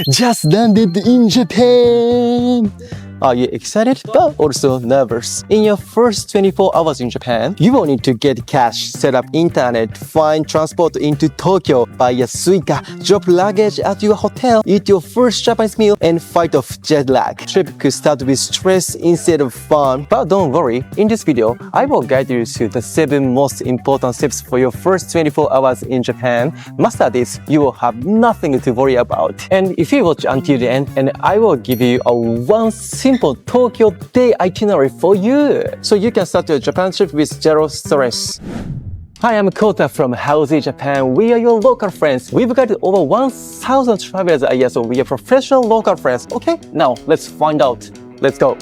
Just landed in Japan! Are you excited but also nervous? In your first 24 hours in Japan, you will need to get cash, set up internet, find transport into Tokyo, buy a Suica, drop luggage at your hotel, eat your first Japanese meal, and fight off jet lag. Trip could start with stress instead of fun. But don't worry, in this video, I will guide you through the 7 most important steps for your first 24 hours in Japan. Master this, you will have nothing to worry about. And if you watch until the end, and I will give you a one simple Tokyo day itinerary for you, so you can start your Japan trip with zero stress. Hi, I'm Kota from Howzit Japan. We are your local friends. We've got over 1,000 travelers a year, so we are professional local friends. Okay, now let's find out. Let's go.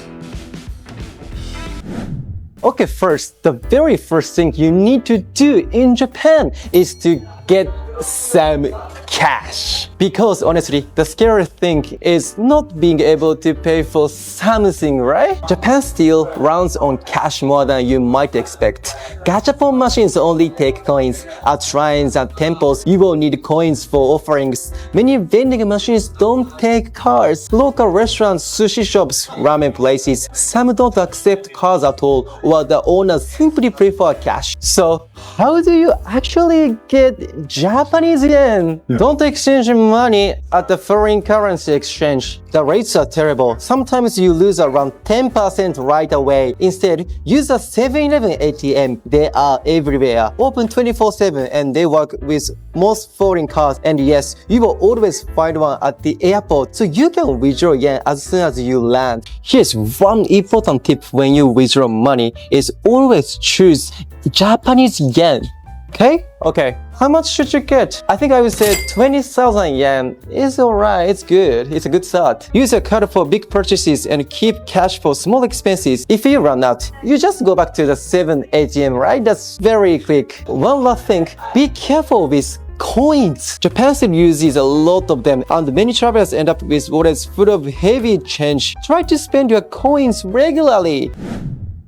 Okay, first, the very first thing you need to do in Japan is to get some cash. Because honestly, the scary thing is not being able to pay for something, right? Japan still runs on cash more than you might expect. Gachapon machines only take coins. At shrines and temples, you will need coins for offerings. Many vending machines don't take cards. Local restaurants, sushi shops, ramen places, some don't accept cards at all, or the owners simply prefer cash. So, how do you actually get Japanese yen? Don't exchange money at the foreign currency exchange. The rates are terrible. Sometimes you lose around 10% right away. Instead, use a 7-Eleven ATM. They are everywhere. Open 24/7 and they work with most foreign cards. And yes, you will always find one at the airport, so you can withdraw yen as soon as you land. Here's one important tip when you withdraw money is always choose Japanese yen. Okay. How much should you get? I think I would say 20,000 yen. It's alright, it's good. It's a good start. Use your card for big purchases and keep cash for small expenses. If you run out, you just go back to the 7 ATM, right? That's very quick. One last thing, be careful with coins. Japan still uses a lot of them, and many travelers end up with wallets full of heavy change. Try to spend your coins regularly.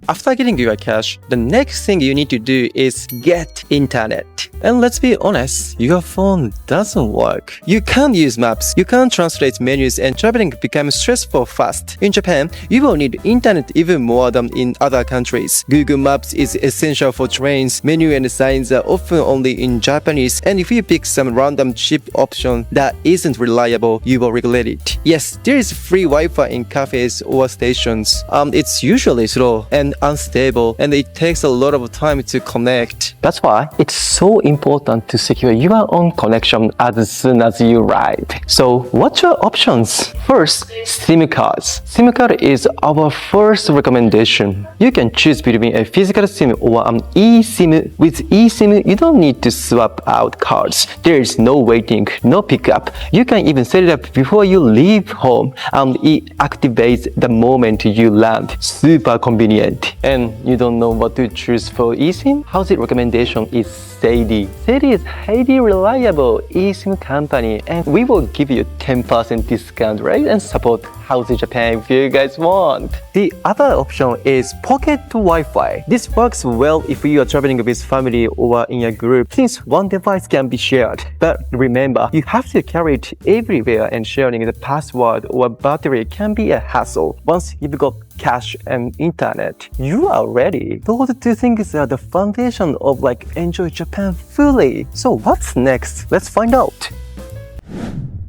After getting your cash, the next thing you need to do is get internet. And let's be honest, your phone doesn't work. You can't use maps, you can't translate menus, and traveling becomes stressful fast. In Japan, you will need internet even more than in other countries. Google Maps is essential for trains. Menu and signs are often only in Japanese, and if you pick some random cheap option that isn't reliable, you will regret it. Yes, there is free Wi-Fi in cafes or stations. It's usually slow and unstable, and it takes a lot of time to connect. That's why it's so important to secure your own connection as soon as you arrive. So what's your options? First, SIM cards. SIM card is our first recommendation. You can choose between a physical SIM or an eSIM. With eSIM, you don't need to swap out cards. There is no waiting, no pickup. You can even set it up before you leave home, and it activates the moment you land. Super convenient. And you don't know what to choose for eSIM? Howzit recommendation is Sadie. Sadie is highly reliable eSIM company, and we will give you 10% discount, right? And support Howzit Japan if you guys want. The other option is pocket Wi-Fi. This works well if you are traveling with family or in a group, since one device can be shared. But remember, you have to carry it everywhere, and sharing the password or battery can be a hassle. Once you've got cash and internet, you are ready. Those 2 things are the foundation of enjoy Japan fully. So what's next? Let's find out.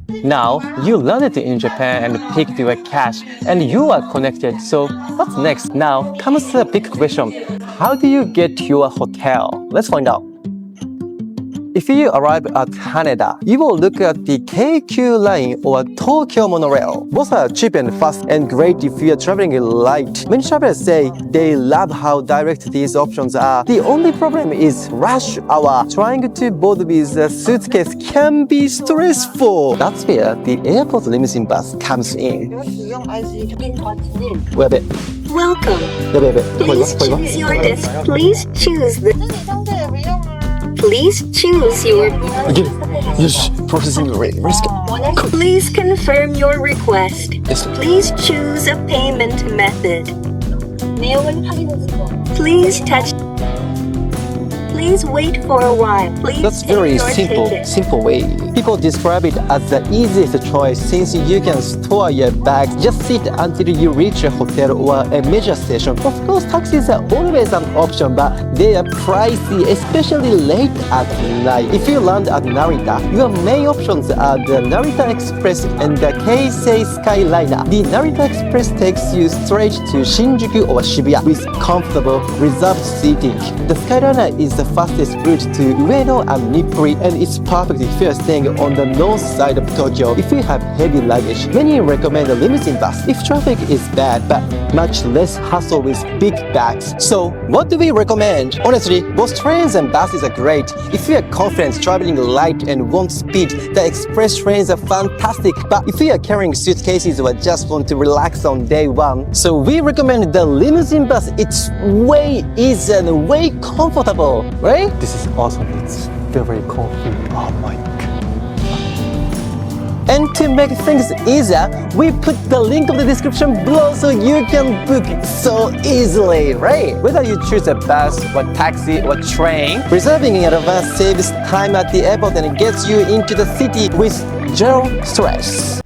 Now, you landed in Japan and picked your cash, and you are connected. So what's next? Now comes the big question. How do you get to your hotel? Let's find out. If you arrive at Haneda, you will look at the KQ line or Tokyo monorail. Both are cheap and fast and great if you are traveling light. Many travelers say they love how direct these options are. The only problem is rush hour. Trying to board with a suitcase can be stressful. That's where the airport limousine bus comes in. Welcome. Please choose your desk. Please choose your... Yes, processing rate. Please confirm your request. Yes. Please choose a payment method. Please touch... Please wait for a while. Please That's very simple way. People describe it as the easiest choice since you can store your bags, just sit until you reach a hotel or a major station. Of course, taxis are always an option, but they are pricey, especially late at night. If you land at Narita, your main options are the Narita Express and the Keisei Skyliner. The Narita Express takes you straight to Shinjuku or Shibuya with comfortable, reserved seating. The Skyliner is the fastest route to Ueno and Nippuri, and it's perfect if you're staying on the north side of Tokyo. If you have heavy luggage, many recommend a Limousine Bus if traffic is bad, but much less hassle with big bags. So, what do we recommend? Honestly, both trains and buses are great. If you are confident traveling light and want speed, the express trains are fantastic. But if you are carrying suitcases or just want to relax on day one, so we recommend the Limousine Bus. It's way easier and way comfortable, right? This is awesome. It's very comfy. Oh my god. And to make things easier, we put the link of the description below so you can book so easily, right? Whether you choose a bus or taxi or train, reserving in advance saves time at the airport and gets you into the city with zero stress.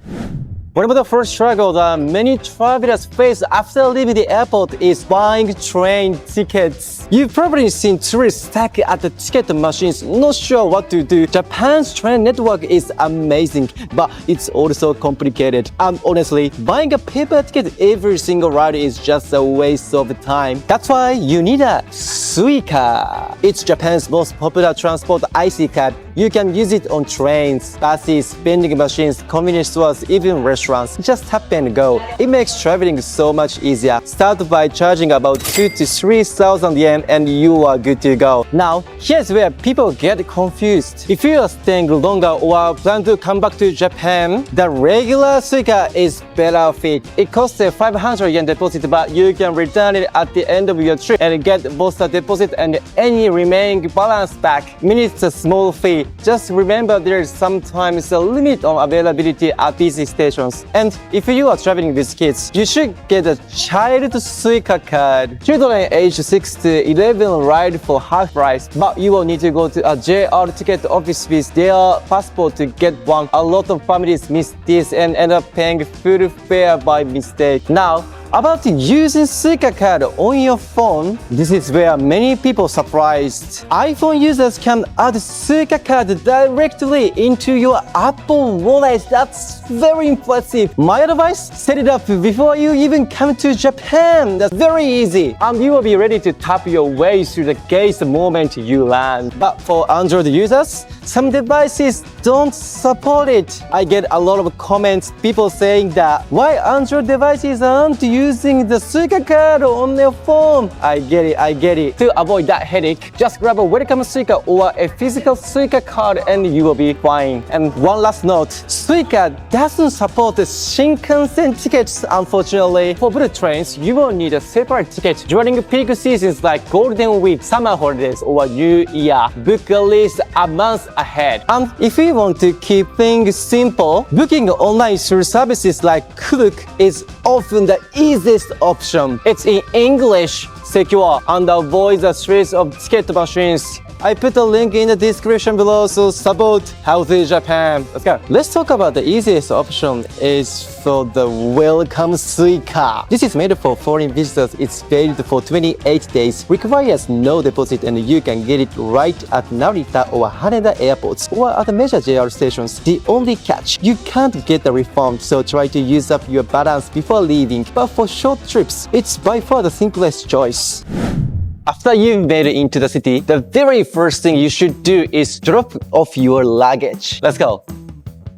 One of the first struggles that many travelers face after leaving the airport is buying train tickets. You've probably seen tourists stuck at the ticket machines, not sure what to do. Japan's train network is amazing, but it's also complicated. And honestly, buying a paper ticket every single ride is just a waste of time. That's why you need a Suica. It's Japan's most popular transport IC card. You can use it on trains, buses, vending machines, convenience stores, even restaurants. Just tap and go. It makes traveling so much easier. Start by charging about 2,000 to 3,000 yen and you are good to go. Now, here's where people get confused. If you are staying longer or plan to come back to Japan, the regular Suica is better fit. It costs a 500 yen deposit, but you can return it at the end of your trip and get both the deposit and any remaining balance back. Meaning it's a small fee. Just remember there is sometimes a limit on availability at these stations. And if you are traveling with kids, you should get a child Suica card. Children aged 6 to 11 ride for half price, but you will need to go to a JR ticket office with their passport to get one. A lot of families miss this and end up paying full fare by mistake. Now, about using Suica card on your phone, this is where many people surprised. iPhone users can add Suica card directly into your Apple Wallet. That's very impressive. My advice, set it up before you even come to Japan. That's very easy. And you will be ready to tap your way through the gates the moment you land. But for Android users, some devices don't support it. I get a lot of comments, people saying that why Android devices aren't using the Suica card on their phone. I get it. To avoid that headache, just grab a welcome Suica or a physical Suica card and you will be fine. And one last note, Suica doesn't support the Shinkansen tickets, unfortunately. For bullet trains, you will need a separate ticket during peak seasons like Golden Week, summer holidays, or New Year. Book at least a month ahead. And if you want to keep things simple, booking online through services like Klook is often the easiest option. It's in English, secure, and avoids the stress of ticket machines. I put a link in the description below, so support Howzit Japan. Let's go. Let's talk about the easiest option is for the Welcome Suica. This is made for foreign visitors. It's valid for 28 days, requires no deposit, and you can get it right at Narita or Haneda airports or at the major JR stations. The only catch, you can't get a refund, so try to use up your balance before leaving. But for short trips, it's by far the simplest choice. After you've made it into the city, the very first thing you should do is drop off your luggage. Let's go.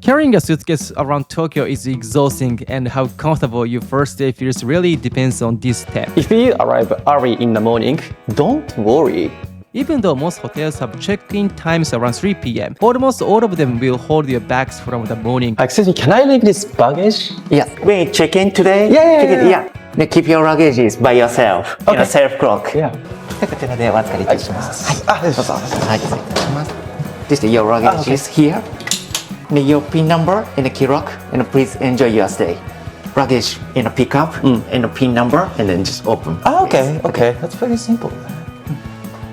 Carrying a suitcase around Tokyo is exhausting, and how comfortable your first day feels really depends on this step. If you arrive early in the morning, don't worry. Even though most hotels have check-in times around 3 p.m., almost all of them will hold your bags from the morning. Excuse me, can I leave this baggage? Yeah, when you check in today, Yeah. Then keep your luggage by yourself in a self-clock. Yeah. こちらでお預かりいたします。はい、どうぞ。はい、失礼いたします。This is your luggage is here. And your PIN number and the key lock, and please enjoy your stay. Luggage in a pickup and a PIN number, and then just open. Okay. That's very simple.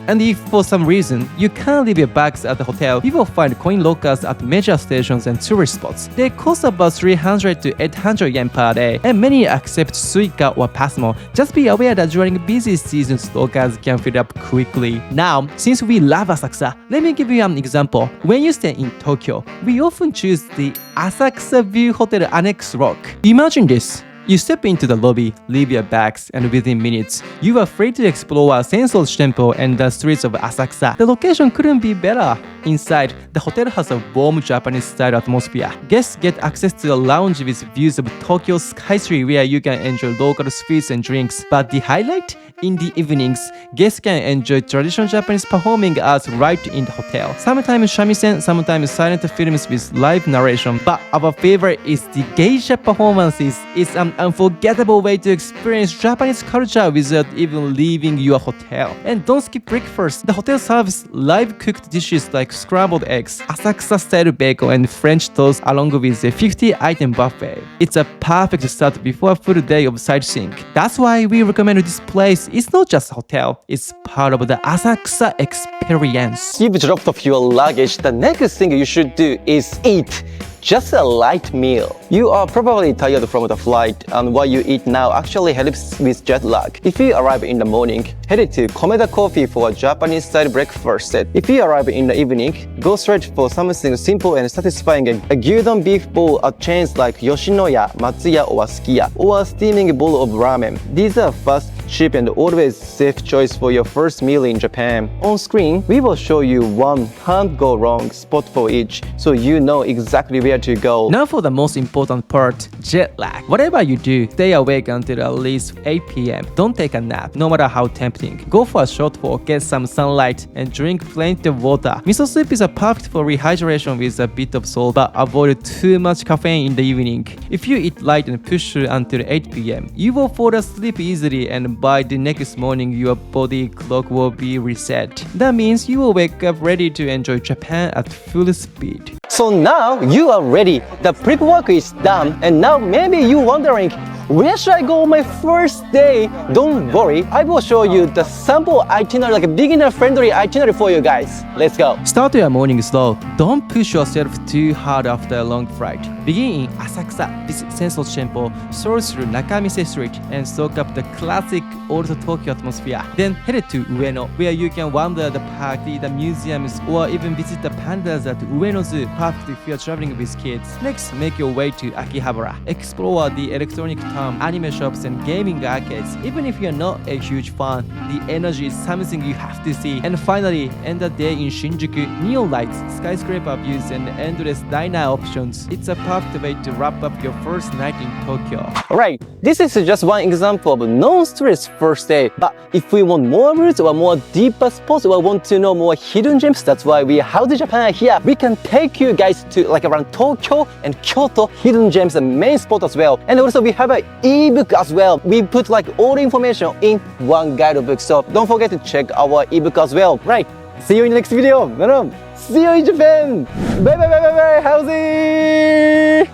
And if for some reason you can't leave your bags at the hotel, you will find coin lockers at major stations and tourist spots. They cost about 300 to 800 yen per day, and many accept Suica or Pasmo. Just be aware that during busy seasons, lockers can fill up quickly. Now, since we love Asakusa, let me give you an example. When you stay in Tokyo, we often choose the Asakusa View Hotel Annex Rock. Imagine this. You step into the lobby, leave your bags, and within minutes, you are free to explore Sensoji Temple and the streets of Asakusa. The location couldn't be better. Inside, the hotel has a warm Japanese-style atmosphere. Guests get access to a lounge with views of Tokyo skytree where you can enjoy local sweets and drinks. But the highlight? In the evenings, guests can enjoy traditional Japanese performing arts right in the hotel. Sometimes shamisen, sometimes silent films with live narration. But our favorite is the geisha performances. It's an unforgettable way to experience Japanese culture without even leaving your hotel. And don't skip breakfast. The hotel serves live cooked dishes like scrambled eggs, Asakusa-style bacon, and French toast along with a 50-item buffet. It's a perfect start before a full day of sightseeing. That's why we recommend this place. It's not just a hotel, it's part of the Asakusa experience. You've dropped off your luggage. The next thing you should do is eat. Just a light meal. You are probably tired from the flight, and what you eat now actually helps with jet lag. If you arrive in the morning, head to Komeda Coffee for a Japanese-style breakfast set. If you arrive in the evening, go straight for something simple and satisfying. A gyudon beef bowl at chains like Yoshinoya, Matsuya, or Sukiya, or a steaming bowl of ramen. These are fast, cheap, and always safe choice for your first meal in Japan. On screen, we will show you one can't go wrong spot for each, so you know exactly where to go. Now for the most important part, jet lag. Whatever you do, stay awake until at least 8 p.m. Don't take a nap, no matter how tempting. Go for a short walk, get some sunlight, and drink plenty of water. Miso soup is perfect for rehydration with a bit of salt, but avoid too much caffeine in the evening. If you eat light and push through until 8 p.m., you will fall asleep easily, and by the next morning, your body clock will be reset. That means you will wake up ready to enjoy Japan at full speed. So now you are ready. The prep work is done, and now maybe you're wondering, where should I go on my first day? Don't worry, I will show you the sample itinerary, like a beginner-friendly itinerary for you guys. Let's go. Start your morning slow. Don't push yourself too hard after a long flight. Begin in Asakusa, visit Sensoji Temple, stroll through Nakamise Street, and soak up the classic old Tokyo atmosphere. Then head to Ueno, where you can wander the park, the museums, or even visit the pandas at Ueno Zoo, perfect if you're traveling with kids. Next, make your way to Akihabara. Explore the electronic anime shops and gaming arcades. Even if you're not a huge fan, the energy is something you have to see. And finally, end the day in Shinjuku. Neon lights, skyscraper views, and endless diner options. It's a perfect way to wrap up your first night in Tokyo. Alright, this is just one example of non-stress first day. But if we want more routes or more deeper spots or want to know more hidden gems, that's why we Howzit Japan here. We can take you guys to like around Tokyo and Kyoto hidden gems and main spot as well. And also we have an ebook as well. We put like all the information in one guidebook, so don't forget to check our ebook as well. Right, see you in the next video. See you in Japan. Bye bye bye bye bye. Howzit.